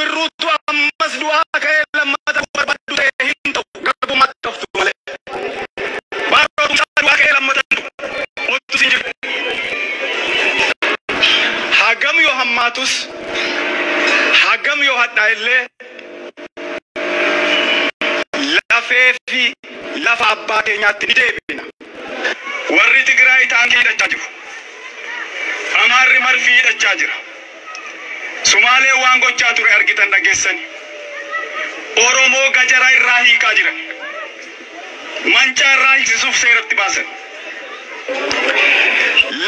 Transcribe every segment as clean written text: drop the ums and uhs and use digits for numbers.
birruutu ammas du'aa ka'ee lammata barbaddu ta'e hin ta'u garbumatti toftu malee. Baarootu du'aa ka'ee lammata ottu sin jiru. Hagam yoo hammaatus hagam yoo hadhaa illee lafee fi lafa abbaa keenyaatti ni deebina. Warri Tigraay taankii hidhachaa jiru. Amaarri marfii hidhachaa jira. Sumaalee waan gochaa ture argitan dhageessani. Oromoo gajaraa irraa hiikaa jiran. Mancaa irraa hiiksisuuf seeratti baasan.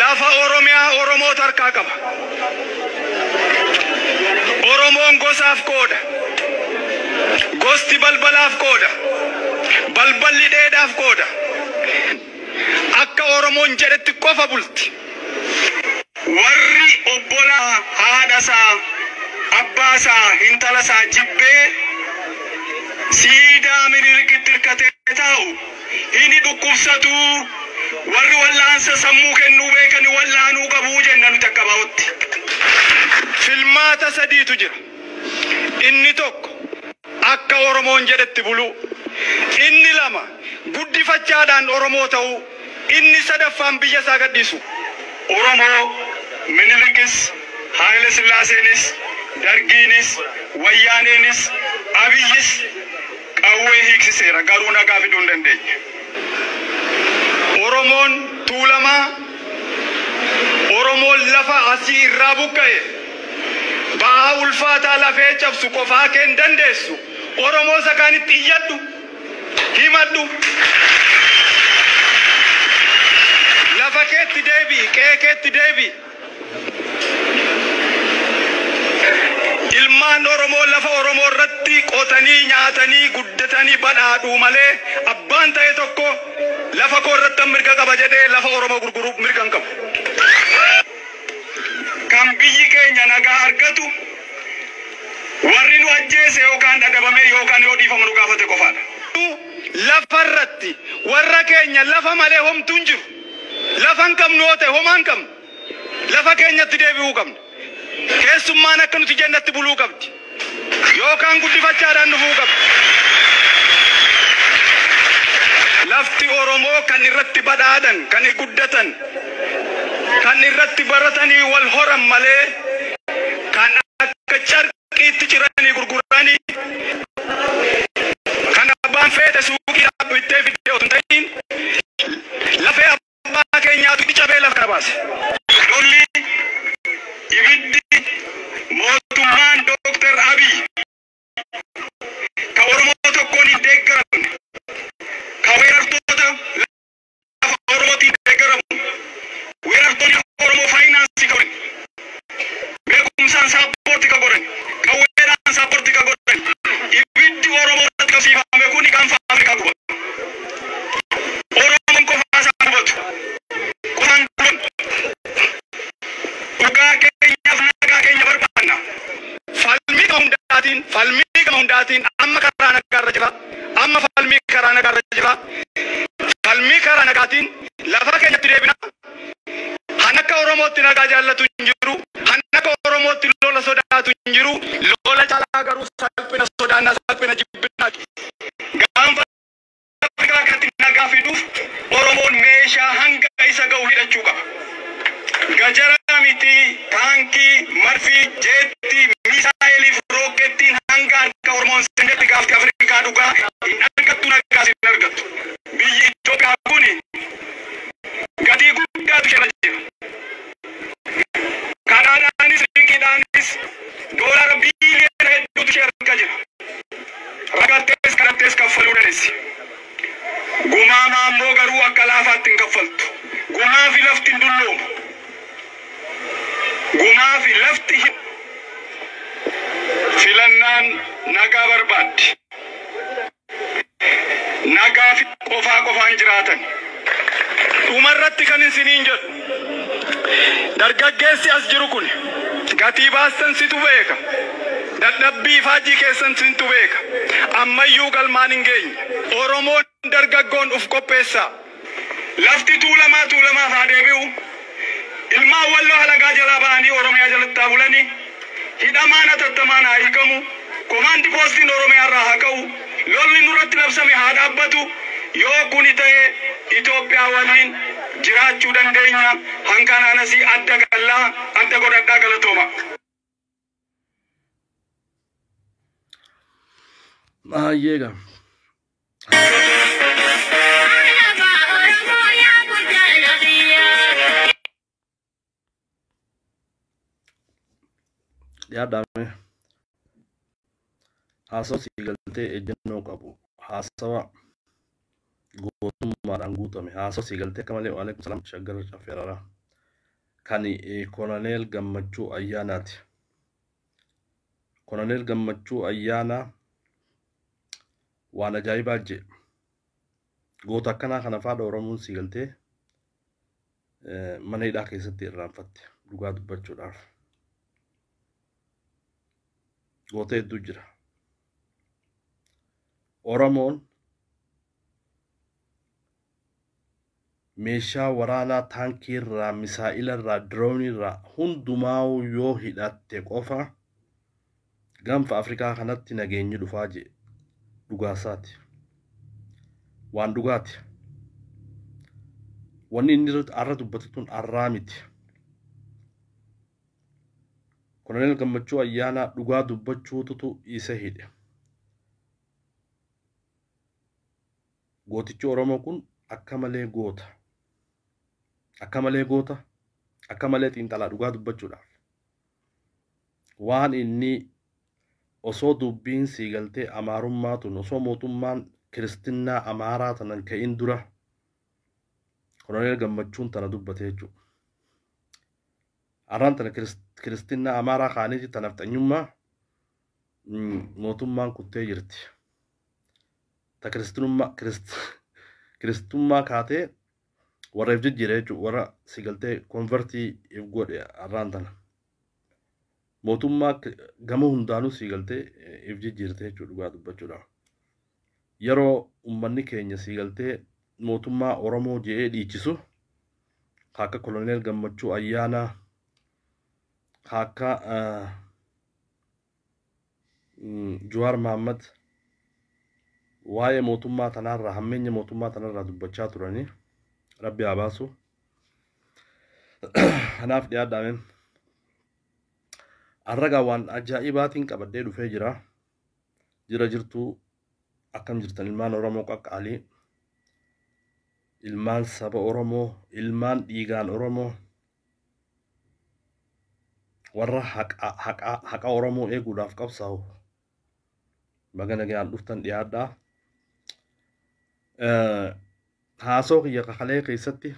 Lafa Oromiyaa Oromoo harkaa qaba. Oromoon gosaaf qooda. Gosti balbalaaf qooda. Balballi dheedhaaf qooda. Akka Oromoon jedhetti qofa bulti. Warri obbolaa haadhasaa abbaasaa hintalasaa jibbee siidaa Minilikitti hirkatee taa'u inni dhukkubsatu warri wallaansa sammuu kennuu beekani wallaanuu qabuu jenna nuti akka baa'utti. Filmaata sadiitu jira. Inni tokko akka Oromoon jedhetti buluu. Inni lama guddifachaadhaan Oromoo ta'uu. Inni sadaffaan biyya isaa gadhiisu. Oromoo Minilikis, Haile Sillaaseenis, Dargiinis, Wayyaaneenis, Abiyyis qawwee hiiksiseera garuu nagaa fiduu hin dandeenye. Oromoon Tuulamaa Oromoon lafa asii irraa buqqa'e ba'aa ulfaataa lafee cabsu qofaa keen dandeessu. Oromoo isa kaanitti iyyadhu himadhu. Lafa keetti deebi, qe'ee keetti deebi. Ilmaan Oromoo lafa Oromoo irratti qotanii nyaatanii guddatanii badhaadhuu malee abbaan ta'e tokko lafa koo irratti mirga qaba jedhee lafa Oromoo gurguruuf mirga hin qabu. Kan biyyi keenya nagaa argatu warri nu ajjeese yookaan dhadhabame yookaan yoo dhiifamu nu gaafate qofaadha. Lafa irratti warra keenya lafa malee homtuu hin jiru. Lafa hin qabnu yoo ta'e homaa hin qabnu. Lafa keenyatti deebi'uu qabna. Keessummaan akka nuti jennatti buluu qabdi. Yookaan guddifachaadhaan dhufuu qabdi. Lafti Oromoo kan irratti badhaadhan, kan guddatan, kan irratti baratanii wal horan malee kan akka carqiitti ciranii gurguranii kan abbaan feete suuqii dhaabbitee fiddee otoo hin ta'in lafee abbaa keenyaatu itti cabee lafa kana baase. Lolli ibiddi mootummaan Dr. Abiy ka Oromoo tokkoon hin deeggaran ka weerartoota lafa Oromootiin deeggaramu weerartoonni Oromoo faayinaansii ka godhan beekumsaan saappoortii ka godhan qawweedhaan saappoortii ka godhan ibiddi Oromoo irratti qabsiifame kun kan Afrikaa guba. Oromoon qofaa isaa gubatu qofaan kulan dhugaa keenyaaf nagaa keenya barbaanna. Falmii gama hundaatiin amma karaa nagaarra jira. Amma falmii karaa nagaarra jira. Falmii karaa nagaatiin lafa keenyatti deebina. Han akka Oromootti nagaa jaallatu hin jiru. Han akka Oromootti lola sodaatu hin jiru. Lola caalaa garuu salphina sodaannaa salphina jibbinaa. Gaanfa Afrikaa kanatti nagaa fiduuf Oromoon meeshaa hanga isa ga'u hidhachuu qaba. Gajaraa miti, taankii, marfii, jeetti, misaayilii fi rookettiin hanga harka Oromoon seenetti gaafte Afrikaa dhugaa hin argattu nagaa hin argattu. Biyyi Itoophiyaa kuni gatii guddaatu ishee irra jira. Kanaadhaanis liqiidhaanis doolaara biiliyoona hedduutu ishee harka jira. Ragattees kadhattees kaffaluu dandeessi. Gumaa ammoo garuu akka laafaatti hin kaffaltu. Gumaa fi lafti hin dulloomu. Gumaa fi lafti filannaan nagaa barbaaddi. Nagaa fi qofaan jiraatan. Dhumarratti kan isiniin jedhu dargaggeessi as jiru kun gatii baastan situ beeka. Dadhabbii faajii keessan situ beeka. Ammayyuu galmaan hin geenye. Oromoon dargaggoon uf qopheessaa. Lafti tuulamaa haa deebi'u. Ilmaan walloo halagaa jalaa ba'anii Oromiyaa jalatti bulanii hidhamaana tattamaan haa hiikamu komaandi poostiin oromiyaa irraa haa ka'u lolli nurratti labsame haa dhaabbatu yoo kuni ta'e Itoophiyaa waliin jiraachuu dandeenya hanqanaanas adda gallaa adda godhadhaa galatooma. Llega. Ya dame. Hasawa sigalte ejjenno qabu. Hasawa gootummaadhaan guutame. Hasawa sigalte kamale wa alaikum salam shaggar shafirara. Kani Colonel Gammachuu Ayyaanaati. Colonel Gammachuu Ayyaanaa waan ajaa'ibaa jee goota akkanaa kana faada Oromoon sigaltee mana hidhaa keessatti irraanfatte dhugaa dubbachuudhaaf goota hedduu jira. Oromoon meeshaa waraanaa taankii irraa misaa'ila irraa diroonii irraa hundumaa yoo hidhatte qofa gaanfa Afrikaa kanatti nageenyi dhufaa jee dhugaasaati waan dhugaati wanni inni arra dubbattuun arraa miti. Colonel Gammachuu Ayyaanaa dhugaa dubbachuutu isa hidhe. Gootichi Oromoo kun akka malee goota akka malee xiinxalaa dhugaa dubbachuudhaaf waan inni osoo dubbiin siigaltee amaarummaatun osoo mootummaan Kiristinnaa Amaaraa tanan ka'in dura Colonel Gammachuun tana dubbate jechuudha. Arraan tana Kiristinnaa Amaaraa kaaniiti tanaaf xanyummaa mootummaan kuttee jirti. Ta Kiristummaa kaatee warra if jijjiire jechuudha warra siigaltee konvertii if godhe arraan tana. Mootummaa gama hundaanuu siigaltee if jijjiirte jechuudha dhugaa dubbachuudhaaf. Yeroo ummanni keenya siigaltee mootummaa Oromoo je'ee dhiichisu akka Colonel Gammachuu Ayyaanaa akka Jawaar Mohammad waa'ee mootummaa tanarraa hammeenya mootummaa tanarraa dubbachaa turanii Rabbi haa baasu. Kanaaf dhiyaadhaameen arragaa waan ajaa'ibaatiin qabadhee dhufee jirtuu akkam jirtan ilmaan Oromoo qaqqaalii ilmaan saba Oromoo ilmaan dhiigaan Oromoo warra haqa Oromoo eeguudhaaf qabsaa'u baga nagaan dhuftan dhiyaadhaa. Haasoo kiyya kakalee keessatti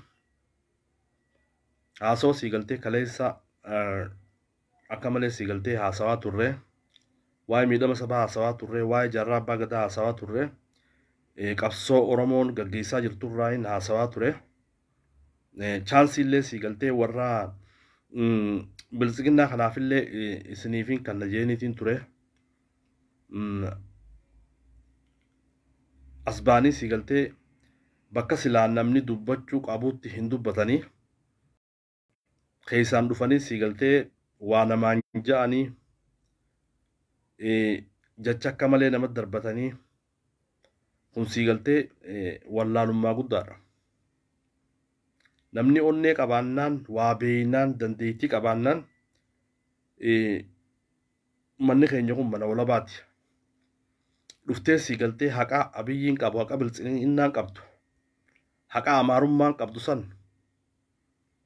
haasoo siigaltee kaleessa akka malee siigaltee haasawaa turre waa'ee miidhama sabaa haasawaa turre waa'ee jaarraa abbaa gadaa haasawaa turre qabsoo Oromoon gaggeessaa jirturraa hin haasawaa ture. Chaansii illee siigaltee warra bilisiginnaa kanaafillee isiniifin kan najeeniitiin ture. Asbaanii siigaltee bakka silaan namni dubbachuu qabuutti hin dubbatanii keessaan dhufanii siigaltee waa namaan ja'anii jecha akka malee namatti darbatanii kun siigaltee wallaalummaa guddaadha. Namni onnee qabaannaan waa beeynaan dandeettii qabaannaan manni keenya kun mana walabaati. Dhuftee siigaltee haqa abiyyiin qabu haqa bilisiginnaan qabdu haqa amaarummaan qabdu san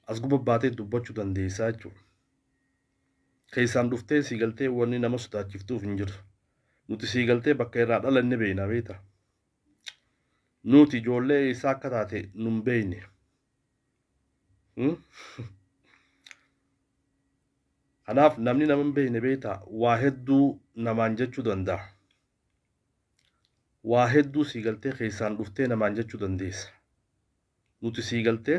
as gubbaatee dubbachuu dandeessaa jechuudha. Keessaan dhuftee siigaltee wanni nama sodaachiftuuf hin jiru. Nuti siigaltee bakka irraa dhalanne beeyna beeta. Nuti ijoollee isaa akka taate nun beeyne. Kanaaf namni nama hin beeyne beeta waa hedduu namaan jechuu danda'a. Waa hedduu siigaltee keessaan dhuftee namaan jechuu dandeessa. Nuti siigaltee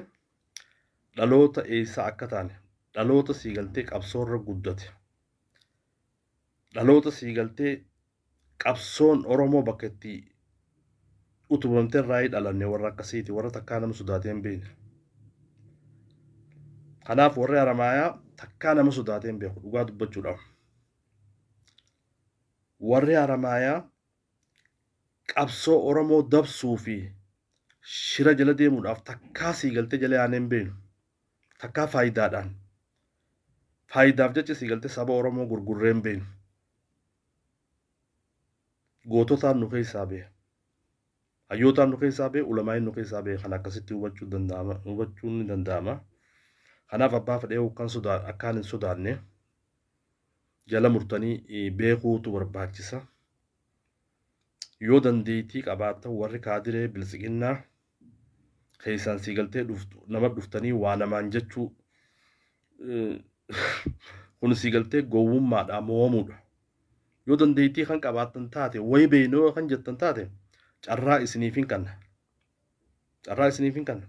dhaloota eessaa akka taane dhaloota siigaltee qabsoorra guddate dhaloota siigaltee qabsoon Oromoo bakka itti utubamtee irraa dhalanne warra akkasiiti warra takkaa nama sodaatee hin beekne. Kanaaf warri Haramaayaa takkaa nama sodaatee hin beeku dhugaa dubbachuudhaaf. warri Haramaayaa qabsoo Oromoo dabsuu fi shira jala deemuudhaaf takkaa siigaltee jala yaaneen beenu. Takkaa faayidaadhaan. Faayidaaf jecha siigaltee saba Oromoo gurgurreen beenu. Goototaan nu keessaa bee. Hayyootaan nu keessaa bee, ulamaa'in nu keessaa bee kan akkasitti hubachuun ni danda'ama. Kanaaf abbaa fedhee akkaan hin sodaanne jala murtanii beekuutu barbaachisa. Yoo dandeettii qabaatan warri kaadiree bilisiqinnaa keessaan siigaltee nama dhuftanii waa namaan jechuu kun siigaltee gowwummaadhaa moomuudha. Yoo dandeettii kan qabaatan taate way beenoo kan jettan taate carraa isiniif hin kanna. Carraa isiniif hin kanna.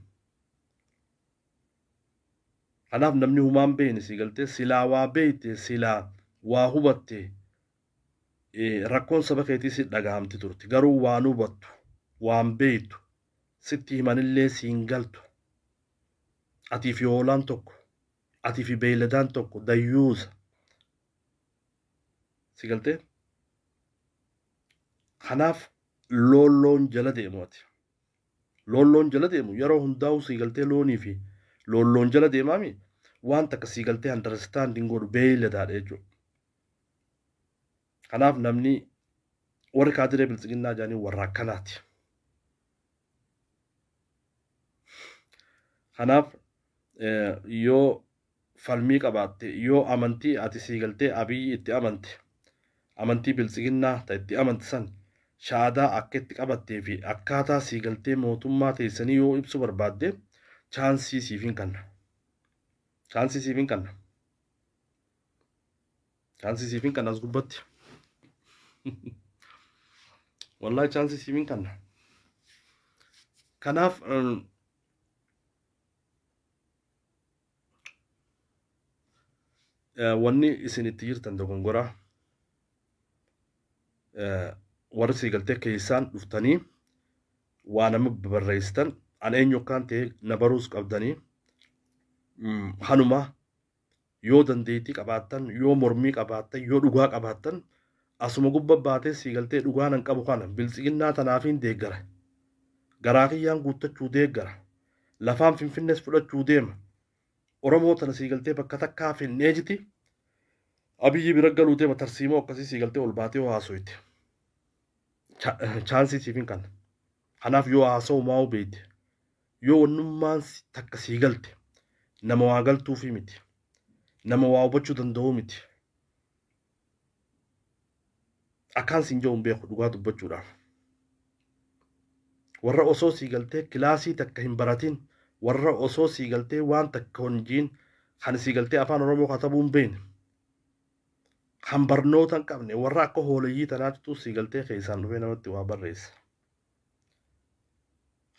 Kanaaf namni humaan beene siigaltee silaa waa beeyte silaa waa hubatte rakkoon saba keetii si dhagahamti turti. Garuu waan hubattu waan beeytu sitti himanillee siin galtu. Atii fi hoolaan tokko atii fi beeyladaan tokko dayyuusa. Siigaltee kanaaf loon jala deemu ati. Loon jala deemu yeroo hundaa'u siigaltee loonii fi loon jala deemaami waan takka siigaltee understanding godhu beeyladaadha jechuudha. Kanaaf namni warri kaadiree bilisiqinnaa jaanii warra akkanaati. Kanaaf yoo falmii qabaatte yoo amantii ati siigaltee Abiyyi itti amante amantii bilisiqinnaa ta itti amante san shaadaa akka itti qabattee fi akkaataa siigaltee mootummaa teessanii yoo ibsu barbaadde chaansii siif hin kanna. Chaansii siif hin kanna. Chaansii siif hin kanna as gubbatti. Wallahi chaansii siif hin kanna. Kanaaf wanni isin itti jirtan dogongoraa warri siigaltee keessaan dhuftanii waa nama barreessitan an eenyu akkaan ta'e na baruus qabdanii hanuma yoo dandeettii qabaattan yoo mormii qabaattan yoo dhugaa qabaattan asuma gubba baatee siigaltee dhugaa nan qabu kana bilisiqinnaa tanaafiin deeggara garaa kiyyaan guuttachuu deeggara lafaan finfinnees fudhachuu deema Oromoo tana siigaltee bakka takkaa finnee jiti Abiyyi bira galuu deema tarsiimoo akkasii siigaltee ol baatee haasoyti. Chaansii siif hin kanna. Kanaaf yoo haasa'u maa beeyte yoo wannummaan takka siigalte nama waa galtuufi miti. Nama waa hubachuu danda'uu miti. Akkaan siin jiru hin beeku dhugaa dubbachuudhaaf. Warra osoo siigaltee kilaasii takka hin baratin warra osoo siigaltee waan takka honjiin kan siigaltee afaan Oromoo katabuu hin beekne. Kan barnoota hin qabne warra akka hooleyyii tanaatu siigaltee keessaan dhufee namatti waa barreessa.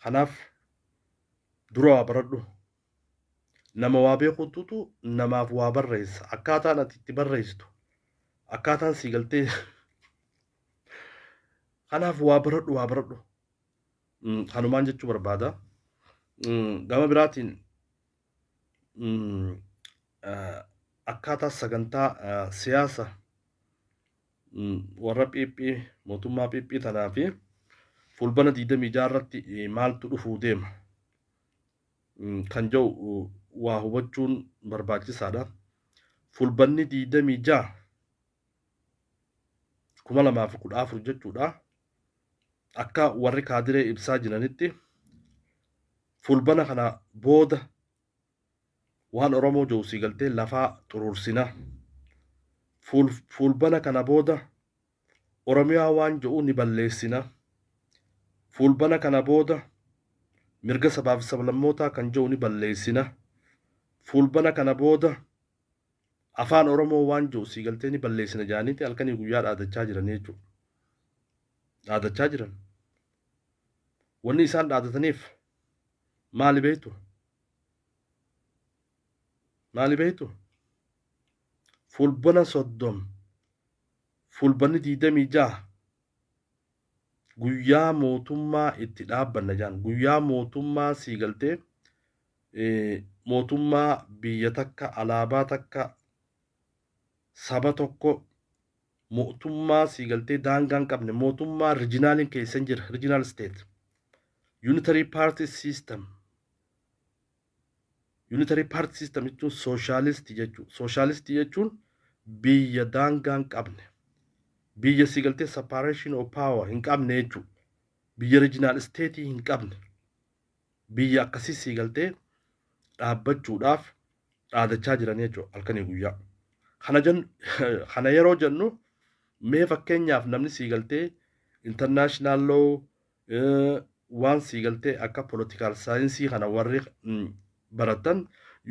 Kanaaf dura waa baradhu. Nama waa beekuutu namaaf waa barreessa. Akkaataan ati itti barreessitu. Akkaataan siigaltee. Kanaaf waa baradhu. Kanumaan jechuu barbaada. Gama biraatiin akkaataa sagantaa siyaasa warra phiiphii mootummaa phiiphii tanaa fi fulbana 26 irratti maaltu dhufuu deema kan jiru waa hubachuun barbaachisaadha. Fulbanni 26 2014 jechuudha. Akka warri kaadiree ibsaa jiranitti fulbana kana booda waan Oromoo jiru siigaltee lafaa xuruursina. Fulbana kana booda Oromiyaa waan jiru ni balleessina. Fulbana kana booda mirga sabaa fi sablammootaa kan jiru ni balleessina. Fulbana kana booda afaan Oromoo waan jiru siigaltee ni balleessina jaaniiti halkanii guyyaa dhaadachaa jiran jechuudha. Dhaadachaa jiran. Wanni isaan dhaadataniif maali beektu? Maali beektu? Fulbana 30 fulbanni 26 guyyaa mootummaa itti dhaabbanna jaan guyyaa mootummaa siigaltee mootummaa biyya takka alaabaa takka saba tokko mootummaa siigaltee daangaan qabne mootummaa rijinaaliin keessan jira rijinaal state unitary party system jechuun sooshaalistii jechuun biyya daangaan qabne biyya siigaltee separation of power hin qabne jechuudha biyya rijinaal state hin qabne biyya akkasii siigaltee dhaabbachuudhaaf dhaadachaa jiran jechuudha halkanii guyyaa kana yeroo jennu mee fakkeenyaaf namni siigaltee international law waan siigaltee akka political science kana warri baratan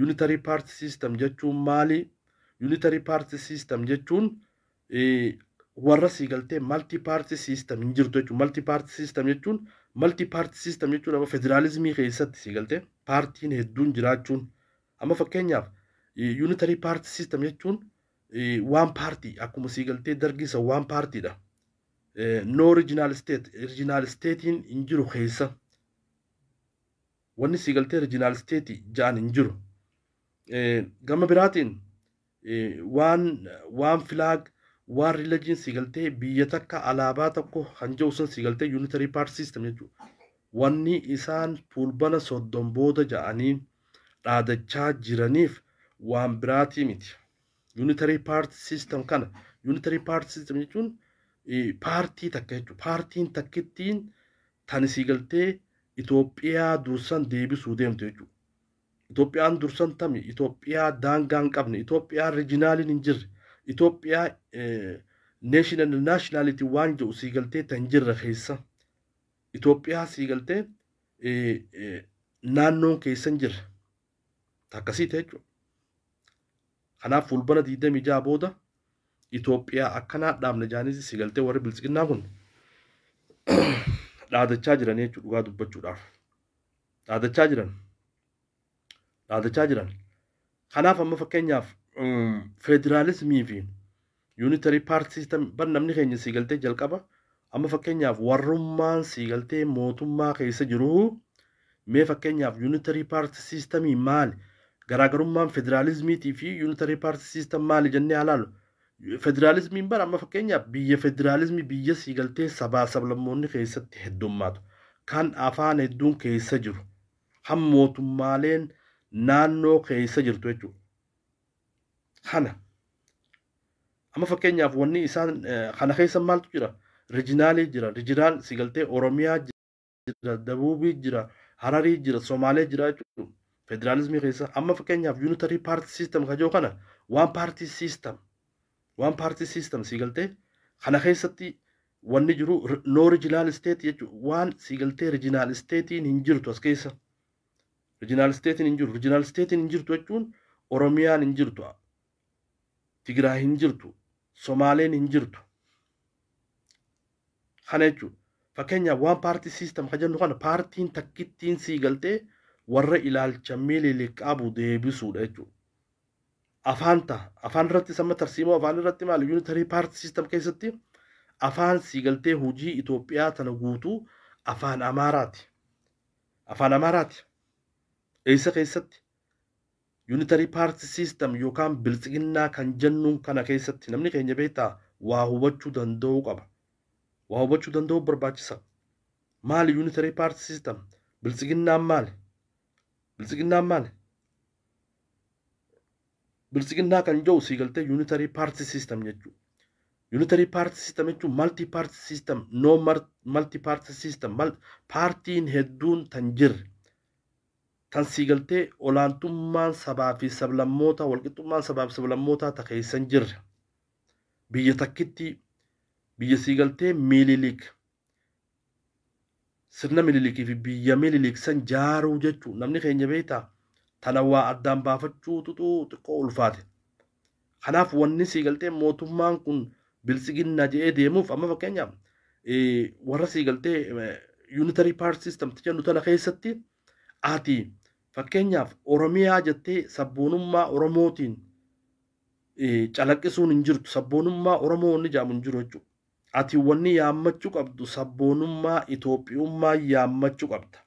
unitary party system jechuun maali unitary party system jechuun warra siigaltee multi party system hin jirtu jechuun multi party system jechuun amma federalismii keessatti siigaltee paartiin hedduun jiraachuun amma fakkeenyaaf unitary party system jechuun one party akkuma siigaltee dargisa one party dha no regional statein hin jiru keessa wanni siigaltee regional state ja'an hin jiru gama biraatiin waan flag waan religion siigaltee biyya takka alaabaa tokko kan jiru san siigaltee unitary party system jechuudha wanni isaan fulbana 30 booda ja'anii dhaadachaa jiraniif waan biraatii miti unitary party system kana unitary party system jechuun paartii takka jechuudha paartiin takkittiin tan siigaltee Itoophiyaa dursan deebisuu deemtu jechuudha Itoophiyaan dursan tami Itoophiyaa daangaan qabne Itoophiyaa rijinaaliin hin jirre Itoophiyaa nationality waan jedhu siigaltee tan jirre keessa Itoophiyaa siigaltee naannoon keessan jirre takkasii ta'e jechuudha kanaaf fulbana 26 booda Itoophiyaa akkanaa dhaabna jaaniisi siigaltee warri bilisiginnaa kun dhaadachaa jiran jechuudha dhugaa dubbachuudhaaf dhaadachaa jiran kanaaf amma fakkeenyaaf federaalismii fi unitary party system ban namni keenya siigaltee jalqaba amma fakkeenyaaf warrummaan siigaltee mootummaa keessa jiru mee fakkeenyaaf unitary party systemii maali garaagarummaan federaalismiitii fi unitary party system maali jennee halaalu federalismiin bara amma fakkeenyaaf biyya federalismii biyya siigaltee sabaa sablammoonni keessatti heddummaatu kan afaan hedduun keessa jiru kan mootummaaleen naannoo keessa jirtu jechuudha kana amma fakkeenyaaf wanni isaan kana keessa maaltu jira rijinaalii jira rijinaal siigaltee oromiyaa jira dabuubii jira hararii jira somaalee jira jechuudha federalismii keessa amma fakkeenyaaf unitary party system kajoo kana one party system siigaltee kana keessatti wanni jiru no regional state jechuudha waan siigaltee regional statein hin jirtu as keessa regional statein hin jiru regional statein hin jirtu jechuun oromiyaan hin jirtu Tigraay hin jirtu Somaaleen hin jirtu kana jechuudha fakkeenyaaf waan party system kajennu kana paartiin takkittiin siigaltee warra ilaalcha miilili qabu deebisuudha jechuudha afaan irratti sama tarsiimoo afaan irratti maali unitary party system keessatti afaan siigaltee hojii Itoophiyaa tana guutuu afaan Amaaraati eessa keessatti unitary party system yookaan bilisiginnaa kan jennuun kana keessatti namni keenya beektaa waa hubachuu danda'u barbaachisa maali unitary party system bilisiginnaan maali bilisiginnaa kan jiru siigaltee unitary party system jechuudha unitary party system jechuun multi party system no multi party system paartiin hedduun tan jirre tan siigaltee olaantummaan sabaa fi sablammoota walqixxummaan sabaa fi sablammootaa ta keessan jirre biyya takkitti biyya siigaltee miililik sirna miililikii fi biyya miililik san jaaruu jechuun namni keenya beektaa tana waa addaan baafachuu xiqqoo ulfaate kanaaf wanni siigaltee mootummaan kun bilisiginnaa jedhee deemuuf amma fakkeenyaaf warra siigaltee unitary party system jennu tana keessatti ati fakkeenyaaf Oromiyaa jettee sabboonummaa Oromootiin calaqqisuun hin jirtu sabboonummaa Oromoo inni jaamu hin jiru jechuudha ati wanni yaammachuu qabdu sabboonummaa Itoophiyummaa yaammachuu qabda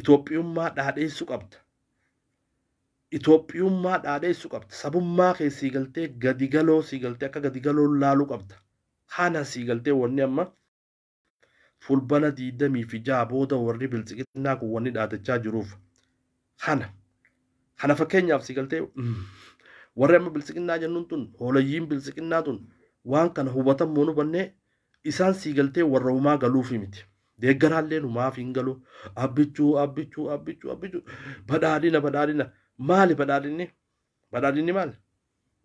Itoophiyummaa dhaadheessuu qabda Itoophiyummaa dhaadheessu qabda. Sabummaa kee sii galtee gadi galoo sii galtee akka gadi galoo laaluu qabda. Kana sii galtee wanni amma fulbana 26 booda warri biltsiginnaa kun wanni dhaadachaa jiruuf. Kana fakkeenyaaf sii galtee warri amma biltsiginnaa jennuun tun hoolayyiin biltsiginnaa tun waan kana hubatamuu nu bannee isaan sii galtee warra uumaa galuufi miti. Deeggaraallee numaaf hin galu. Abbichuu. Badhaadhina. Maali badhaadhinni? Badhaadhinni maali?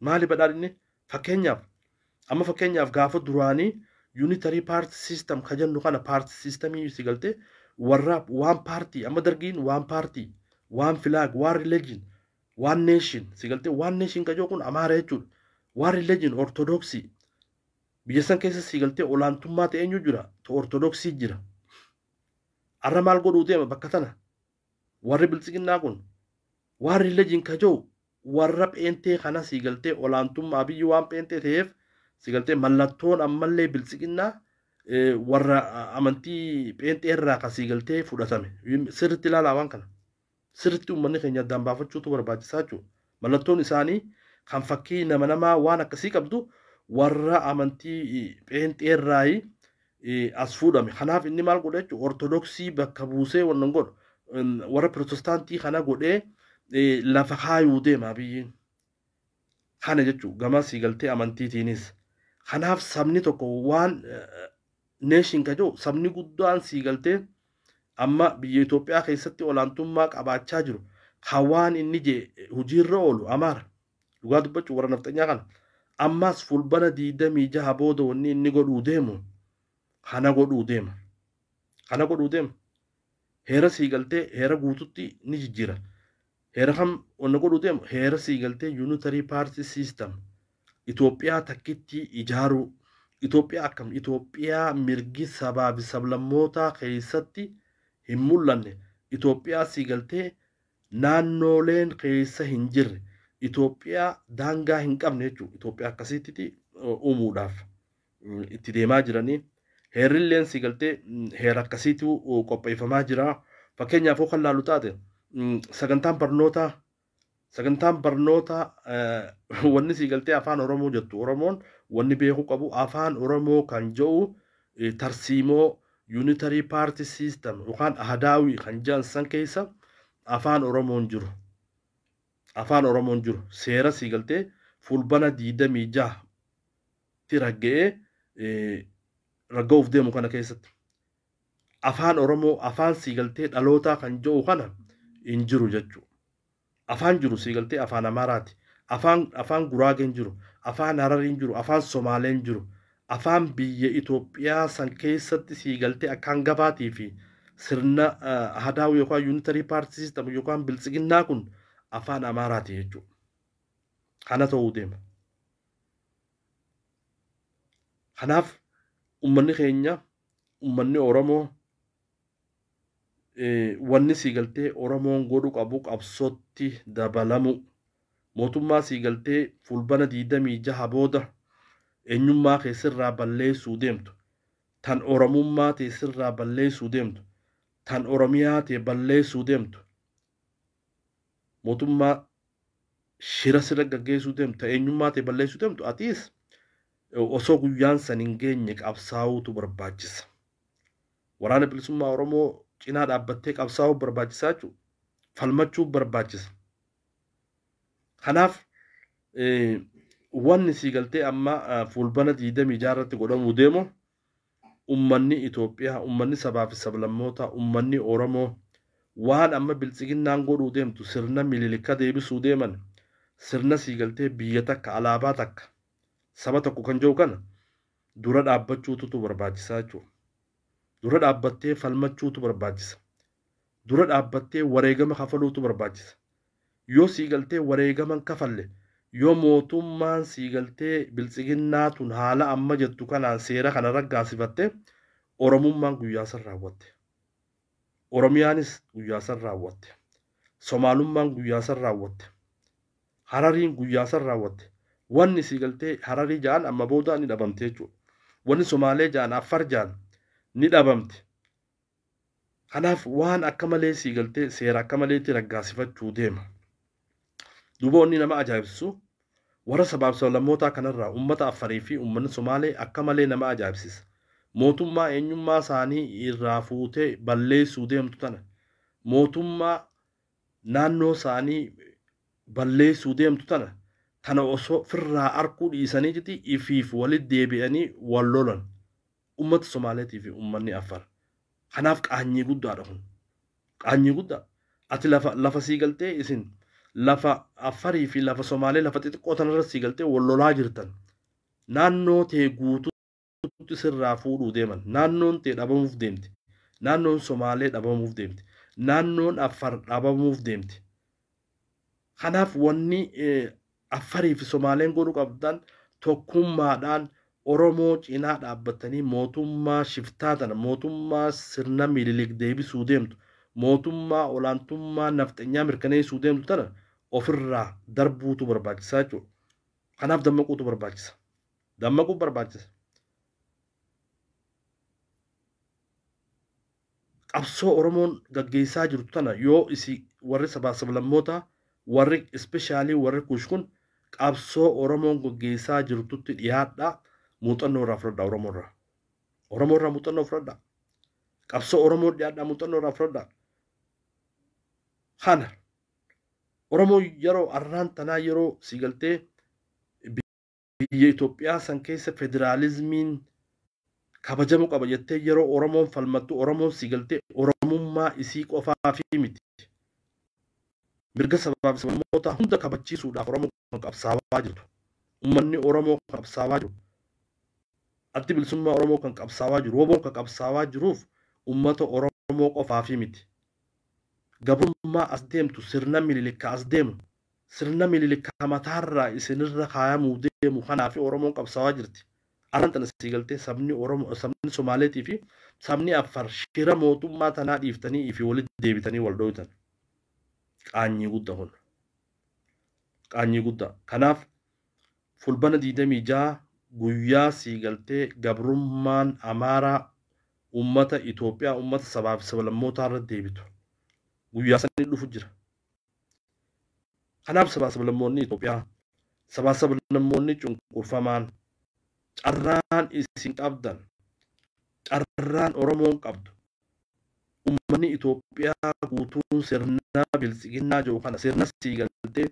Maali badhaadhinni? Fakkeenyaaf gaafa duraanii unitary party system ka jennu kana party systemii si galtee warra waan party amma dargiin waan party waan flag waan religion waan nation si galtee waan nation ka kun Amaara jechuudha. Waan religion orthodoxy biyya san keessa si galtee olaantummaa ta'e eenyu jira? Orthodoxy jira. Arra maal godhuu deema bakka tana? Warri biltsiginnaa kun waan religion ka jiru warra peentee kana si galtee olaantummaa biyyi waan peentee ta'eef si galtee mallattoon ammallee biltsiginnaa warra amantii peentee irraa ka si galtee fudhatame. Sirriitti ilaalaa waan kana. Sirriitti uummanni keenya addaan baafachuutu barbaachisaa jechuudha. Mallattoon isaanii kan fakkii namaa waan akkasii qabdu warra amantii peentee irraa as fuudhame. Kanaaf inni maal godhe jechuudha? Ortodoksii bakka buusee wannan godhu warra Pirotestaantii kana godhee lafa kaayuu deema biyyiin. Kana jechuudha gama sii galtee amantiitiinis. Kanaaf sabni tokko waan neeshin ka jiru sabni guddaan sii galtee amma biyya Itoophiyaa keessatti olaantummaa qabaachaa jiru. Kan waan inni je hojiirra oolu Amaara. Dhugaa dubbachuu warra nafxanyaa kana. Ammas fulbana 26 booda wanni inni godhuu deemu. Kana godhuu deema. Heera sii galtee heera guututti ni jijjiira. Heera kam wanna godhuu deemu? Heera sii galtee unitary party system. Itoophiyaa takkitti ijaaruu. Itoophiyaa akkam? Itoophiyaa mirgi sabaa fi sablammootaa keessatti hin mul'anne. Itoophiyaa sii galtee naannoleen keessa hin jirre. Itoophiyaa daangaa hin qabne jechuudha. Itoophiyaa akkasitti uumuudhaaf itti deemaa jiranii. Heerilleen sii galtee heera akkasitti qopheeffamaa jira. Fakkeenyaaf yoo kan laalu taate sagantaan barnoota wanni sii galtee afaan Oromoo jettu. Oromoon wanni beekuu qabu afaan Oromoo kan jedhu tarsiimoo unitary party system yookaan ahadaawii kan jedhan san keessa afaan Oromoon jiru. Seera sii galtee fulbana 26 ti ragga'ee ragga'uuf deemu kana keessatti. Afaan Oromoo afaan sii galtee dhalootaa kan jedhu kana hin jiru jechuudha. Afaan jiru sii galtee afaan Amaaraati. Afaan Guraageen jiru. Afaan Harariin jiru. Afaan Somaaleen jiru. Afaan biyya Itoophiyaa san keessatti sii galtee akkaan gabaatii fi sirna ahadaawii yookaan unitary party system yookaan biltsiginnaa kun afaan Amaaraati jechuudha. Kana ta'uu deema. Kanaaf ummanni keenya ummanni Oromoo wanni sii galtee Oromoon godhu qabu qabsootti dabalamu. Mootummaa sii galtee fulbana 26 booda eenyummaa keessirraa balleessuu deemtu. Tan Oromummaa teessirraa balleessuu deemtu. Tan Oromiyaa tee balleessuu deemtu. Mootummaa shira sirra gaggeessuu deemtu. Eenyummaa tee balleessuu deemtu. Atiis osoo guyyaan san hin geenye qabsaa'uutu barbaachisa. Waraana bilisummaa Oromoo cinaa dhaabbattee qabsaa'uu barbaachisaa jechuudha. Falmachuu barbaachisa. Kanaaf wanni sii galtee amma fulbana 26 irratti godhamuu deemu ummanni Itoophiyaa, ummanni sabaa fi sablammootaa, ummanni Oromoo waan amma biltsiginnaan godhuu deemtu sirna Minilikka deebisuu deeman sirna sii galtee biyya takka alaabaa takka saba tokko kan jiru kana dura dhaabbachuutu barbaachisaa jechuudha. Dura dhaabbattee falmachuutu barbaachisa. Dura dhaabbattee wareegama kafaluutu barbaachisa. Yoo sii galtee wareegaman kafalle yoo mootummaan sii galtee biltsiginnaatun haala amma jettu kanaan seera kana raggaasifatte Oromummaan guyyaa san raawwatte. Oromiyaanis guyyaa san raawwatte. Somaalummaan guyyaa san raawwatte. Harariin guyyaa san raawwatte. Wanni sii galtee Hararii ja'an amma booda ni dhabamte jechuudha. Wanni Somaalee ja'an Affar ja'an ni dhabamte. Kanaaf waan akka malee sii galtee seera akka maleetti raggaasifachuu deema. duuboonni nama ajaa'ibsiisu warra sabaaf sablammootaa kanarraa ummata Affarii fi uummanni Somaalee akka malee nama ajaa'ibsiisa. Mootummaa eenyummaa isaanii irraa fuutee balleessuu deemtu tana mootummaa naannoo isaanii balleessuu deemtu tana osoo firraa arkuu dhiisanii jiti ifiif walitti deebi'anii wal lolan ummata Somaaleetii fi uummanni Affar. Kanaaf qaanyii guddaadha kun. Qaanyii guddaa. Ati lafa sii galtee isin lafa Affarii fi lafa Somaalee lafa xixiqqoo tanarra sii galtee wal lolaa jirtan. Naannoo tee guutuutti sirraa fuudhuu deeman. Naannoon tee dhabamuuf deemti. Naannoon Somaalee dhabamuuf deemti. Naannoon Affar dhabamuuf deemti. Kanaaf wanni Affarii fi Somaaleen godhuu qabdan tokkummaadhaan Oromoo cinaa dhaabbatanii mootummaa shiftaa tana mootummaa sirna Minilik deebisuu deemtu mootummaa olaantummaa nafxanyaa mirkaneessuu deemtu tana ofirraa darbuutu barbaachisaa jechuudha. Kanaaf dammaquutu barbaachisa. Dammaquu barbaachisa. Qabsoo Oromoon gaggeessaa jirtu tana yoo isi warri sabaa sablammootaa warri especially warri kushkun qabsoo Oromoon gaggeessaa jirtutti dhiyaadhaa muuxannoo irraa fudhadhaa Oromoorraa. Oromoorraa muuxannoo fudhadhaa. Qabsoo Oromoo dhiyaadhaa muuxannoo irraa fudhadhaa. Kana Oromoo yeroo arraan tanaa yeroo sii galtee biyya Itoophiyaa san keessa federaalizimiin kabajamuu qaba jettee yeroo Oromoon falmattu Oromoon sii galtee Oromummaa isii qofaa fi miti. Mirga sabaaf sablammoota hunda kabachiisuudhaaf Oromoo kan qabsaawaa jirtu. Uummanni Oromoo kan qabsaawaa jiru. Addi bilisummaa Oromoo kan qabsaawaa jiru. Woboon kan qabsaawaa jiruuf uummata Oromoo qofaa fi miti. Gabrummaa as deemtu sirna Minilik as deemu. Sirna Minilik mataarraa isinirra kaayamuu deemu kanaaf Oromoon qabsaawaa jirti. Arraan tana sii galtee sabni Oromoo sabni Somaaleetii fi sabni Affar shira mootummaa tanaa dhiiftanii fi walitti deebitanii wal dho'itan. Qaanyii guddaa kun. Qaanyii guddaa. Kanaaf fulbana 26 guyyaa sii galtee gabrummaan Amaaraa ummata Itoophiyaa ummata sabaaf sablammootaa irra deebitu. Guyyaa sanii dhufu jira. Kanaaf sabaaf sablammoonni Itoophiyaa sabaaf sablammoonni cunqurfamaan carraan isin qabdan carraan Oromoon qabdu ummanni Itoophiyaa guutuun sirna bilisiginnaa jiru kana sirna sii galtee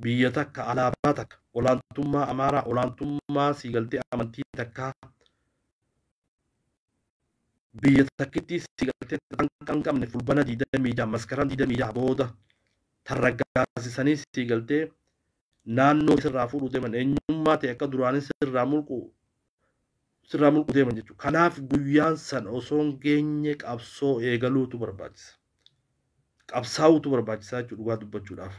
biyya takka alaabaa takka olaantummaa Amaaraa olaantummaa sii galtee amantii takka biyya takkitti sii galtee kan qabne fulbana 26 maskaraan 26 booda tarraggaasisanii sii galtee naannoo sirraa fuudhuu deeman eenyummaa ta'e akka duraanii sirraa mulqu deeman jechuudha. Kanaaf guyyaan san osoo hin geenye qabsoo eegaluutu barbaachisa. Qabsaa'uutu barbaachisaa jechuudha dhugaa dubbachuudhaaf.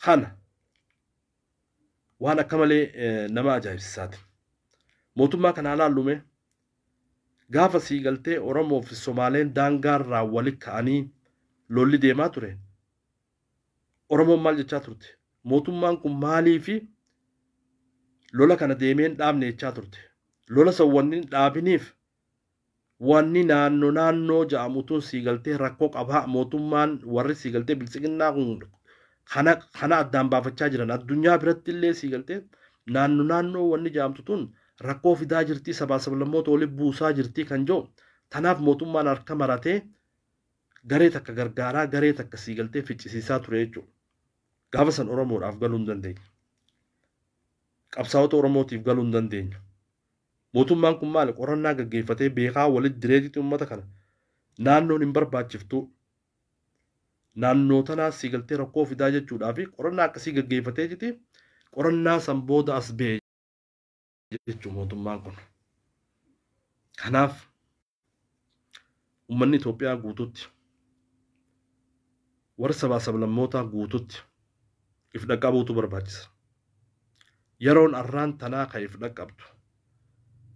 Kana waan akka malee nama ajaa'ibsiisaati. Mootummaa kanaa laallume gaafa sii galtee Oromoo fi Somaaleen daangaarraa walitti ka'anii lolli deemaa ture. Oromoon maal jechaa turte? Mootummaan kun maalii fi lola kana deemeen dhaabne jechaa turte. Lola san wanni dhaabiniif wanni naannoo ja'amutuun sii galtee rakkoo qabaa mootummaan warri sii galtee bilisiginnaa kun kana addaan baafachaa jiran addunyaa biratti illee sii galtee naannoo wanni ja'amtutuun rakkoo fidaa jirtii sabaa sablammoota walitti buusaa jirtii kan jiru. Tanaaf mootummaan harka maratee garee takka gargaaraa garee takka sii galtee ficcisiisaa ture jechuudha. Gaafa san Oromoodhaaf galuu hin dandeenye. Qabsaa'ota Oromootiif galuu hin dandeenye. Mootummaan kun maali qorannaa gaggeeffatee beekaa walitti direetitti uummata kana naannoon hin barbaachiftu. Naannoo tanaa sii galtee rakkoo fidaa jechuudhaaf qorannaa akkasii gaggeeffatee jirti. Qorannaa san booda as ba'e jechuudha mootummaan kun. Kanaaf uummanni Itoophiyaa guututti warra sabaa sablammootaa guututti if dhaqqabuutu barbaachisa. Yeroon arraan tanaa kan if dhaqqabdu.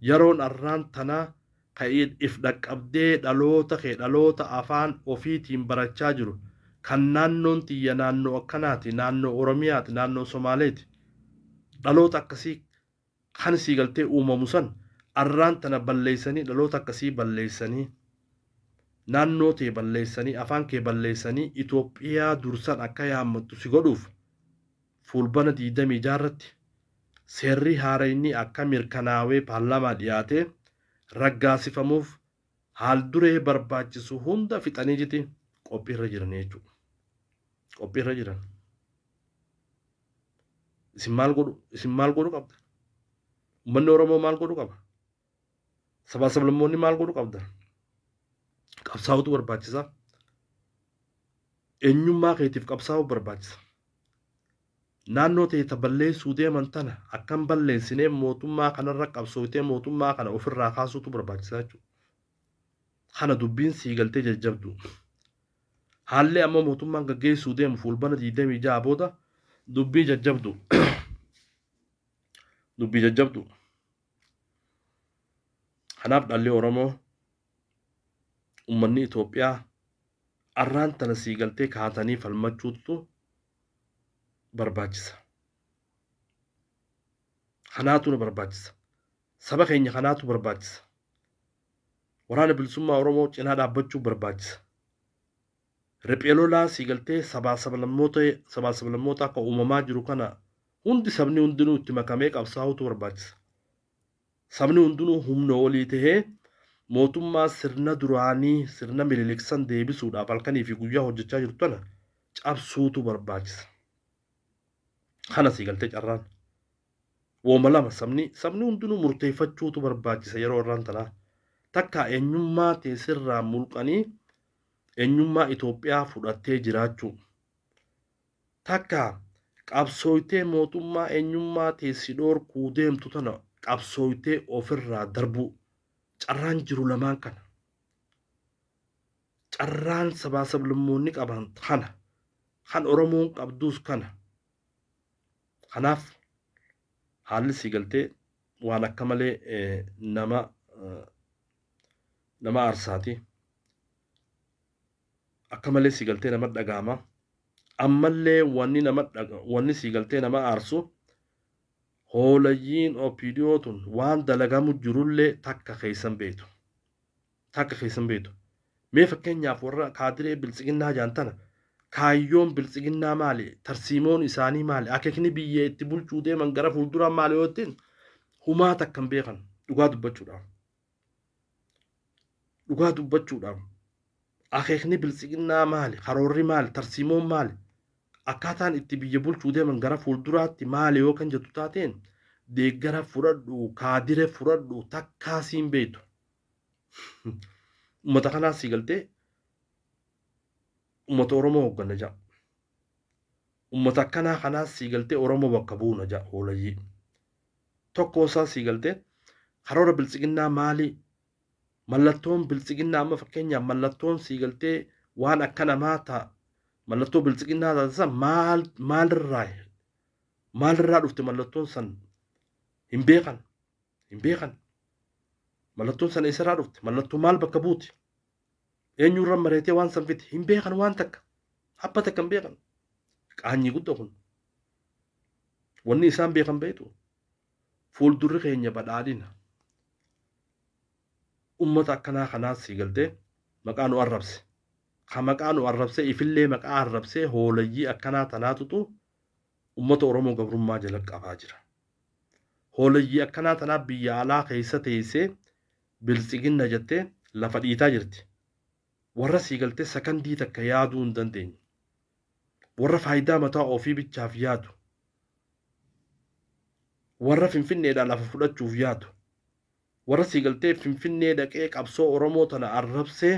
Yeroon arraan tanaa kan if dhaqqabdee dhaloota afaan ofiitiin barachaa jiru kan naannoon tiyya naannoo akkanaati naannoo Oromiyaati naannoo Somaaleeti. Dhaloota akkasii kan sii galtee uumamu san arraan tana balleessanii dhaloota akkasii balleessanii naannoo tee balleessanii afaan kee balleessanii Itoophiyaa dursan akka yaammattu si godhuuf fulbana 26 irratti seerri haarayni akka mirkanaawee paarlaamaa dhiyaatee raggaasifamuuf haal duree barbaachisu hunda fixanii jiti qophiirra jiran jechuudha. Qophiirra jiran. Isin maal godhu qabda? Uummanni Oromoo maal godhu qaba? Sabaa sablammoonni maal godhu qabda? Qabsaa'utu barbaachisa. Eenyummaa keetiif qabsaa'uu barbaachisa. Naannoo ta'e balleessuu deeman tana akkam balleessinee mootummaa kanarra qabsooftee mootummaa kana ofirraa kaasuutu barbaachisa jechuudha. Kana dubbiin sii galtee jajjabdu. Haalli amma mootummaan gaggeessuu deemu fulbana 26 booda dubbii jajjabdu. Dubbii jajjabdu. Kanaaf dhalli Oromoo ummanni Itoophiyaa arraan tana sii galtee kaatanii falmachuutu barbaachisa. Kanaatu nu barbaachisa. Saba keenya kanaatu barbaachisa. Waraana bilisummaa Oromoo cinaa dhaabbachuu barbaachisa. Riphee lolaa sii galtee sabaa sablammoota akka uumamaa jiru kana hundi sabni hundinuu itti makamee qabsaa'utu barbaachisa. Sabni hundinuu humna olii tahee mootummaa sirna duraanii sirna mililiksan deebisuudhaaf halkanii fi guyyaa hojjechaa jirtu tana cabsuutu barbaachisa. Kana sii galtee carraan. Wooma lama sabni hundinuu murteeffachuutu barbaachisa yeroo irraan tanaa. Takka eenyummaa teessirraa mulqanii eenyummaa Itoophiyaa fudhattee jiraachuu. Takka qabsooytee mootummaa eenyummaa teessi dhoorkuu deemtu tana qabsooytee ofirraa darbuu. Carraan jiru lamaan kana. Carraan sabaa sablammoonni qaban kana. Kan Oromoon qabduus kana. Kanaaf haalli sii galtee waan akka malee nama aarsaati. Akka malee sii galtee nama dhagaama. Ammallee wanni sii galtee nama aarsu hoolayyiin opiidiyootun waan dalagamu jirullee takka keessan beetu. Takka keessan beetu. Mee fakkeenyaaf warra kaadiree biltsiginnaa jaantana kaayyoon biltsiginnaa maali? Tarsiimoon isaanii maali? Akeekni biyya itti bulchuu deeman gara fuulduraa maali yoo ta'in humaa takkan beekan dhugaa dubbachuudhaaf. Dhugaa dubbachuudhaaf. Akeekni biltsiginnaa maali? Karoorri maali? Tarsiimoon maali? Akkaataan itti biyya bulchuu deeman gara fuulduraatti maali yoo kan jettu taateen deeggara fudhadhu kaadire fudhadhu takkaasiin beektu. Uummata kanaa sii galtee uummata Oromoo hoogganna ja'a. Uummata akkanaa kanaas sii galtee Oromoo bakka buuna ja'a hoolayyii. Tokko isaa sii galtee karoora biltsiginnaa maali? Mallattoon biltsiginnaa amma fakkeenyaaf mallattoon sii galtee waan akka namaa ta'a. Mallattoo biltsiginnaa taasisan maalirraa dhufte mallattoon san hin beekan. Mallattoon san eessarraa dhufte mallattoo maal bakka buuti? Eenyurra mareetee waan san fite hin beekan waan takka. Habba takka hin beekan. Qaanyii guddaa kun. Wanni isaan beekan beektu. Fuuldurri keenya badhaadhina. Uummata akkanaa kanaas sii galtee maqaa nu arrabse. Kan maqaa nu arrabsee ifillee maqaa arrabsee hoolayyii akkanaa tanaatutu uummata Oromoo gabrummaa jala qabaa jira. Hoolayyii akkanaa tanaa biyya alaa keessa teessee biltsiginna jettee lafa dhiitaa jirti. Warra sii galtee sakandii takka yaaduu hin dandeenye. Warra faayidaa mataa ofii bichaaf yaadu. Warra Finfinneedhaa lafa fudhachuuf yaadu. Warra sii galtee Finfinnee dhaqee qabsoo Oromoo tana arrabsee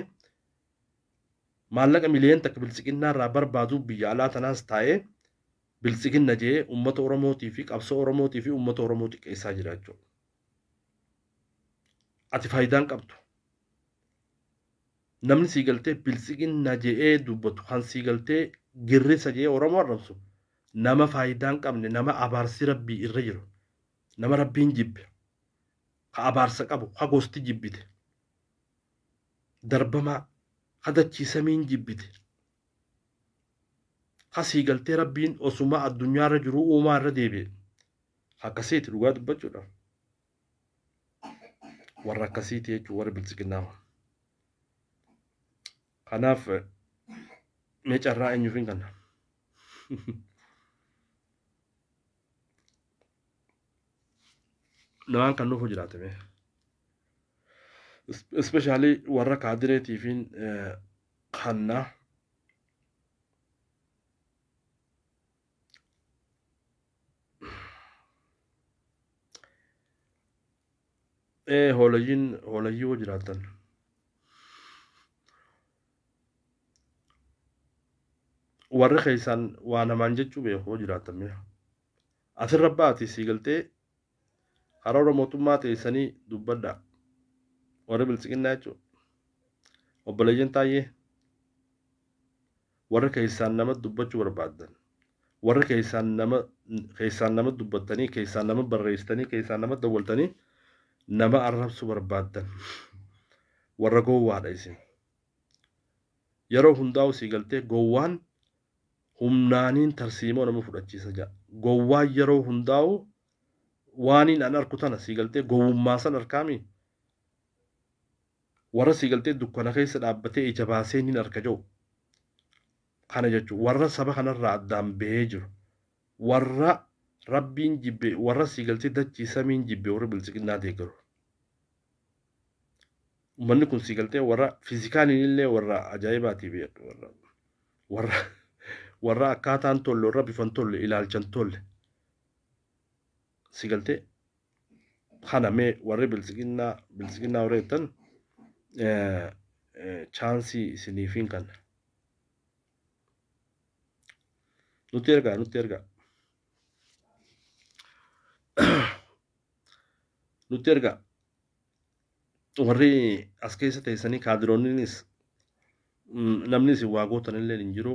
maallaqa miliyoona takka biltsiginnaa irraa barbaadu biyya alaa tanaas taa'ee biltsiginna jee uummata Oromootii fi qabsoo Oromootii fi uummata Oromoo xiqqeessaa jira jechuudha. Ati faayidaan qabdu. Namni sii galtee biltsiginna jee dubbatu kan sii galtee girrisa jee Oromoo arrabsu nama faayidaan qabne nama abaarsi rabbii irra jiru nama rabbiin jibbe ka abaarsa qabu ka gosti jibbite darbamaa hadachiisamiin jibbite kasii galtee rabbiin osuma addunyaarra jiru uumaarra deebi'e akkasiiti dhugaa dubbachuudha warra akkasiiti jechuun warra biltsiginnaa kanaaf mee carraa eenyuuf hin kanna namaan kan nuuf jiraatame especially warra kaadireetiifin kanna hoolayyii jiraatan warra keessaan waa namaan jechuu beekuu jiraatame asirra baati sii galtee karoora mootummaa teessanii dubbadha warra bilisiqinnaa jechuudha obboleeyyan taayee warra keessaan nama dubbachuu barbaadan warra keessaan nama dubbatanii keessaan nama barreessitanii keessaan nama dawwaltanii nama arrabsu barbaadan warra gowwaadha isin yeroo hundaa'u sii galtee gowwaan humnaaniin tarsiimoo nama fudhachiisa jaa gowwaa yeroo hundaa'u waaniin an arku tana sii galtee gowwummaa san arkaami warra sii galtee dukkana keessa dhaabbatee ija baasee nin arka jiru kana jechuun warra saba kanarraa addaan bahee jiru warra rabbiin jibbe warra sii galtee dachii samiin jibbe warra bilisiqinnaa deeggaru ummanni kun sii galtee warra fiizikaaliin illee warra ajaa'ibaatii beeku warra akkaataan tolle warra bifan tolle ilaalchan tolle sii galtee kana mee warri bilisiqinnaa warra jettan chaansii isiniifiin kana nuti erga warri as keessa teessanii kaadiroonninis namnis waa gootanillee hin jiru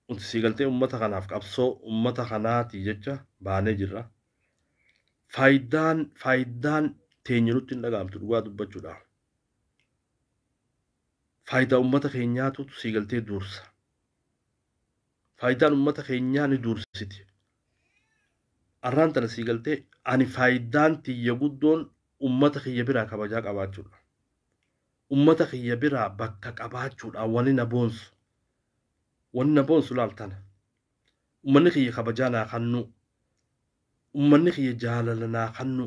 nuti sii galtee ummata kanaaf qabsoo ummata kanaati jecha baanee jirra faayidaan teenya nutti hin dhagaamtu dhugaa dubbachuudha faayidaa ummata keenyaatu sii galtee dursa faayidaan ummata keenyaa ni dursiti arraan tana sii galtee ani faayidaan tiyya guddoon ummata kiyya biraa kabajaa qabaachuudha ummata kiyya biraa bakka qabaachuudha wani na boonsu laaltana ummanni kiyya kabajaa naa kannu ummanni kiyya jaalala naa kannu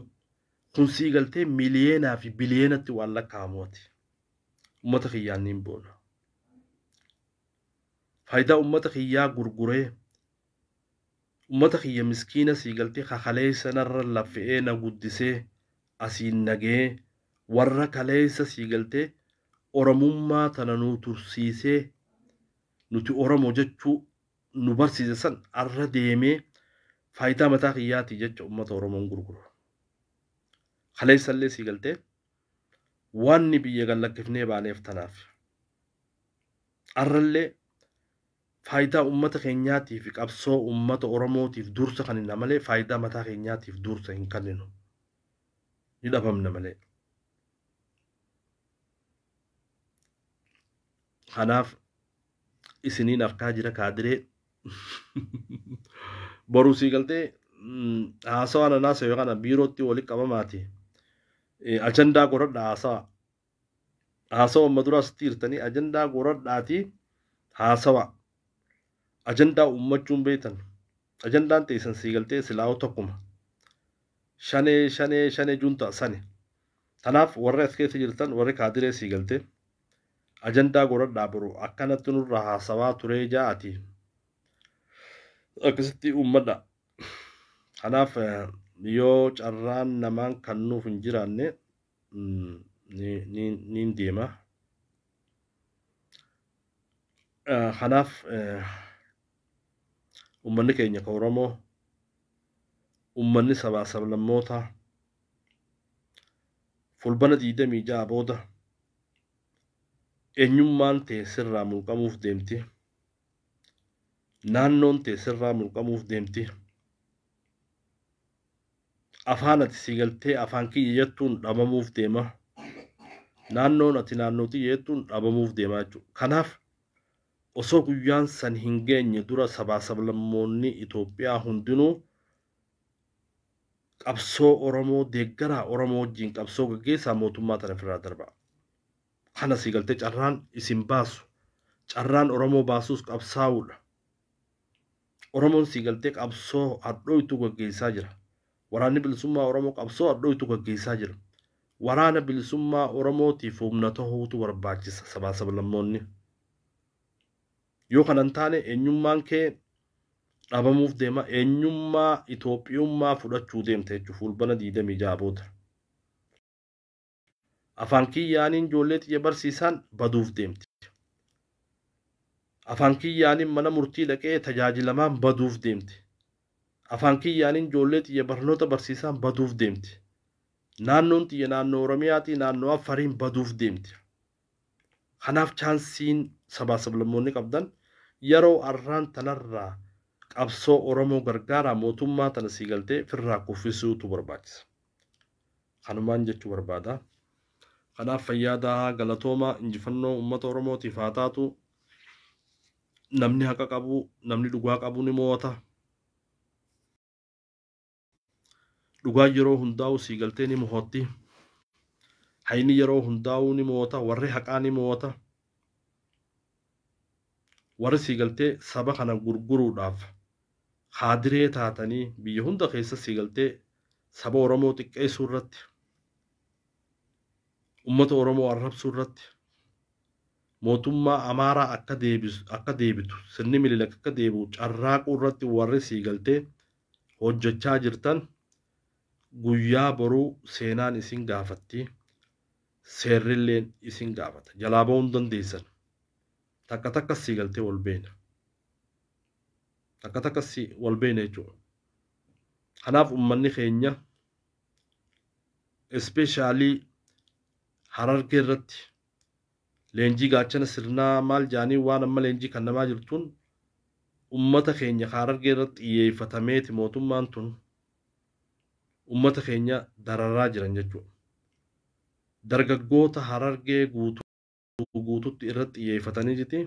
kun sii galtee miliyeenaa fi biliyeenatti waan lakkaa'amooti ummata kiyyaan niin boona faayidaa ummata kiyyaa gurguree ummata kiyya miskiina sii galtee kakaleessa narra laffe'ee na guddisee asiin nagee warra kaleessa sii galtee oromummaa tana nu tursiisee nuti oromoo jechuu nu barsiise san arra deemee faayidaa mataa kiyyaati jecha ummata oromoon gurguru kaleessa illee sii galtee wanni biyya gallakkifnee baaneef tanaaf arrallee faayidaa ummata keenyaatiif qabsoo ummata oromootiif dursa kan hin malee faayidaa mataa keenyaatiif dursa hin kenninu ni dhabamna malee kanaaf isiniin arkaa jira kaadiree boruu sii galtee haasawaa nanaasa yoo kana biirootti walitti qabamaati ajandaa godhadha haasawa amma duraas tiirtanii ajandaa godhadhaati haasawa ajandaa uummachuun beektan ajandaan teessan sii galtee silaa'oo tokkuma shanee junta sane tanaaf warra as keessa jirtan warri kaadiree sii galtee ajandaa godhadhaa boru akkanatti nurra haasawaa turee jaa'ati akkasitti uummadha kanaaf yoo carraan namaan kannuuf hin jiraanne niin deema kanaaf ummanni keenya ka oromoo ummanni sabaa sablammoota fulbana 26 booda eenyummaan tee sirraa mulqamuuf deemti naannoon tee sirraa mulqamuuf deemti afaan ati sii galtee afaan kiyya jettuun dhabamuuf deema naannoon ati naannootii jettuun dhabamuuf deema jechuudha kanaaf osoo guyyaan san hin geenye dura sabaa sablammoonni Itoophiyaa hundinuu qabsoo oromoo deeggaraa oromoo wajjin qabsoo gaggeessaa mootummaa tana ofirraa darba kana sii galtee carraan isin baasu carraan Oromoo baasuus qabsaa'uudha. Oromoon siigaltee qabsoo hadhooytu gaggeessaa jira. Waraanni bilisummaa Oromoo qabsoo hadhooytu gaggeessaa jira. Waraana bilisummaa Oromootiif humna ta'uutu barbaachisa sabaa sablammoonni. Yoo kanan taane eenyummaan kee dhabamuuf deema, eenyummaa Itoophiyummaa fudhachuu deemte jechuudha fulbana 26 booda. Afaan kiyyaaniin ijoollee xiyya barsiisan baduuf deemti. Afaan kiyyaaniin mana murtii dhaqee tajaajilamaan baduuf deemti. Afaan kiyyaaniin ijoollee xiyya barnoota barsiisan baduuf deemti. Naannoon xiyya naannoo Oromiyaatii naannoo Afariin baduuf deemti. Kanaaf chaansiin sabaa sablammoonni qabdan yeroo arraan tanarraa qabsoo Oromoo gargaaraa mootummaa tana siigaltee firraa kuffisuutu barbaachisa. Kanumaan jechuu barbaada. Kanaaf fayyaadaa galatooma injifannoo uummata Oromootiif haa taatu. Namni haqa qabu, namni dhugaa qabu ni mo'ata. Dhugaa yeroo hundaa'u siigaltee ni mo'atti. Hayni yeroo hundaa'u ni mo'ata. Warri haqaa ni mo'ata. Warri siigaltee saba kana gurguruudhaaf haadiree taatanii biyya hunda keessa siigaltee saba Oromoo xiqqeessuu irratti, ummata Oromoo arrabsuu irratti, mootummaa Amaaraa akka deebitu, sirni Minilik akka deebi'u carraaquu irratti warri siigaltee hojjechaa jirtan guyyaa boruu seenaan isin gaafatti, seerrilleen isin gaafata. Jalaa ba'uu hin dandeessan. Takka takka siigaltee wal beena. Takka takka wal beena jechuudha. Kanaaf uummanni keenya especially Harargee irratti leenjii gaachana sirnaa maal jaanii waan amma leenjii kan namaa jirtuun ummata keenya Harargee irratti xiyyeeffatameeti mootummaan tun ummata keenya dararaa jiran jechuudha. Dargaggoota Harargee guututti irratti xiyyeeffatanii jiti.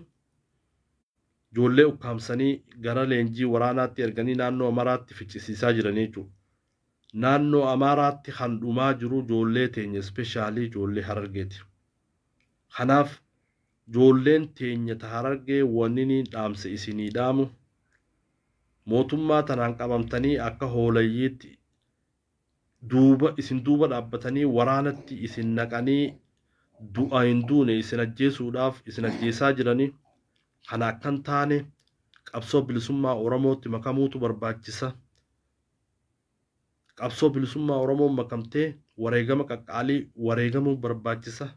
Ijoollee ukkaamsanii gara leenjii waraanaatti erganii naannoo Amaaraatti ficcisiisaa jiranii jechuudha. Naannoo Amaaraatti kan dhumaa jiru ijoollee teenya especially ijoollee Harargeeti. Kanaaf ijoolleen teenya ta Harargee wanni dhaamse isinii dhaamu mootummaa tanaan qabamtanii akka hoolayyiitti isin duuba dhaabbatanii waraanatti isin naqanii du'a hin duune isin ajjeesuudhaaf isin ajjeesaa jiranii. Kana akkan taane qabsoo bilisummaa Oromootti makamuutu barbaachisa. Qabsoo bilisummaa Oromoo makamtee wareegama qaqqaalii wareegamuu barbaachisa.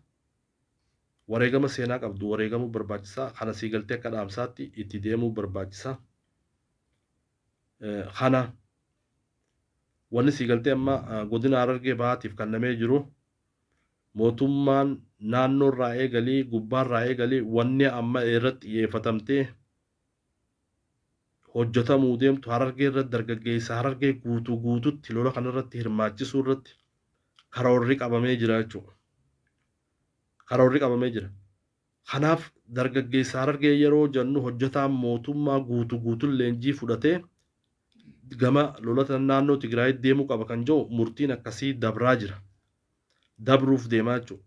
Wareegama seenaa qabdu wareegamuu barbaachisa. Kana siigaltee akka dhaamsaatti itti deemuu barbaachisa. Kana wanni siigaltee amma godina Harargee bahaatiif kannamee jiru mootummaan naannoo irraa eegalii gubbaa irraa eegalii wanni amma irratti xiyyeeffatamtee hojjetamuu deemtu Harargee irratti dargaggeessa Harargee guututti lola kanarratti hirmaachisuu irratti karoorri qabamee jira jechuudha. Karoorri qabamee jira. Kanaaf dargaggeessa Harargee yeroo jennu hojjetaan mootummaa guutuun leenjii fudhatee gama lolata naannoo Tigraayitti deemuu qaba kan jiru murtiin akkasii dabraa jira. Dabruuf deemaa jechuudha.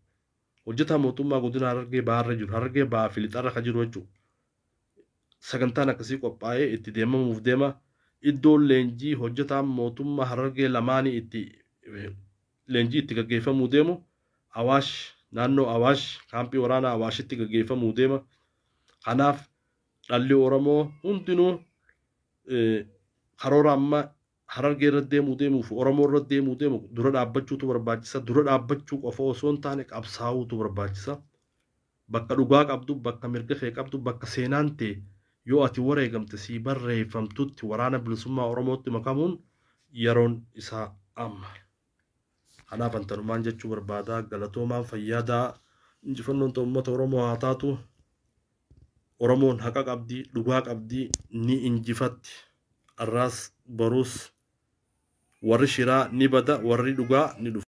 Hojjetaa mootummaa godina Harargee baharra jiru, Harargee bahaa fi lixarra kan jiru jechuudha. Sagantaan akkasii qophaa'ee itti deemamuuf deema. Iddoon leenjii hojjetaan mootummaa Harargee lamaanii leenjii itti gaggeeffamuu deemu Awaash naannoo Awaash kaampii waraanaa Awaashitti gaggeeffamuu deema. Kanaaf dhalli Oromoo hundinuu karoora amma Harargee irra deemuuf Oromoo irra deemu dura dhaabbachuutu barbaachisa. Dura dhaabbachuu qofa osoo hin taane qabsaa'uutu barbaachisa. Bakka dhugaa qabdu, bakka mirga kee qabdu, bakka seenaan ta'e yoo ati wareegamte sii barreeffamtutti waraana bilisummaa Oromootti makamuun yeroon isaa amma. Kanaaf antanumaan jechuu barbaada. Galatoomaan fayyaadaa injifannoon uummata Oromoo haa taatu. Oromoon haqa qabdi, dhugaa qabdi, ni injifatti. Arraas baruus warri shiraa ni bada, warri dhugaa ni dhufa.